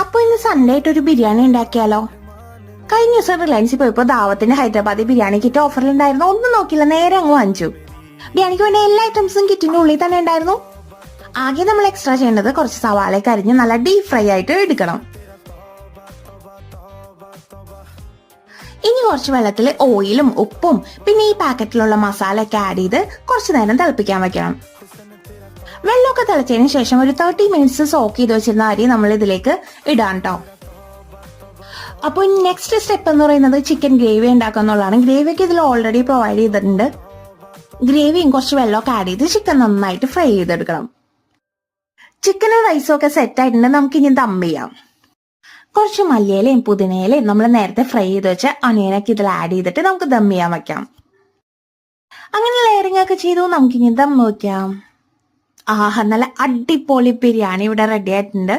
അപ്പൊ ഇന്ന് സൺഡേ ആയിട്ട് ഒരു ബിരിയാണി ഉണ്ടാക്കിയാലോ? കഴിഞ്ഞ ദിവസം റിലയൻസിൽ പോയപ്പോ ദാവത്തിന്റെ ഹൈദരാബാദി ബിരിയാണി കിറ്റ് ഓഫറിലുണ്ടായിരുന്നു. ഒന്നും നോക്കില്ല, നേരെ അങ്ങ് വാങ്ങിച്ചു. ബിരിയാണിക്ക് വേണ്ട എല്ലാ ഐറ്റംസും കിറ്റിന്റെ ഉള്ളിൽ തന്നെ ഉണ്ടായിരുന്നു. ആകെ നമ്മൾ എക്സ്ട്രാ ചെയ്യേണ്ടത് കുറച്ച് സവാളയൊക്കെ അരിഞ്ഞ് നല്ല ഡീപ് ഫ്രൈ ആയിട്ട് എടുക്കണം. ഇനി കുറച്ച് വെള്ളത്തിൽ ഓയിലും ഉപ്പും പിന്നെ ഈ പാക്കറ്റിലുള്ള മസാല ഒക്കെ ആഡ് ചെയ്ത് കുറച്ചു നേരം തിളപ്പിക്കാൻ വെക്കണം. വെള്ളമൊക്കെ തിളച്ചതിന് ശേഷം ഒരു 30 മിനിറ്റ്സ് സോക്ക് ചെയ്ത് വെച്ചിരുന്ന അരി നമ്മൾ ഇതിലേക്ക് ഇടാം കേട്ടോ. അപ്പോൾ നെക്സ്റ്റ് സ്റ്റെപ്പ് എന്ന് പറയുന്നത് ചിക്കൻ ഗ്രേവി ഉണ്ടാക്കുക എന്നുള്ളതാണ്. ഗ്രേവിയൊക്കെ ഇതിൽ ഓൾറെഡി പ്രൊവൈഡ് ചെയ്തിട്ടുണ്ട്. ഗ്രേവിയും കുറച്ച് വെള്ളമൊക്കെ ആഡ് ചെയ്ത് ചിക്കൻ നന്നായിട്ട് ഫ്രൈ ചെയ്തെടുക്കണം. ചിക്കനും റൈസും ഒക്കെ സെറ്റ് ആയിട്ടുണ്ട്. നമുക്ക് ഇനി ദം ചെയ്യാം. കുറച്ച് മല്ലിയിലയും പുതിനയിലയും നമ്മൾ നേരത്തെ ഫ്രൈ ചെയ്ത് വെച്ച ഒനിയനൊക്കെ ഇതിൽ ആഡ് ചെയ്തിട്ട് നമുക്ക് ദം ചെയ്യാൻ വെക്കാം. അങ്ങനെ ലെയറിംഗ് ഒക്കെ ചെയ്തു നമുക്കിനി ദം വെക്കാം. ആഹാ, നല്ല അടിപൊളി ബിരിയാണി ഇവിടെ റെഡി ആയിട്ടുണ്ട്.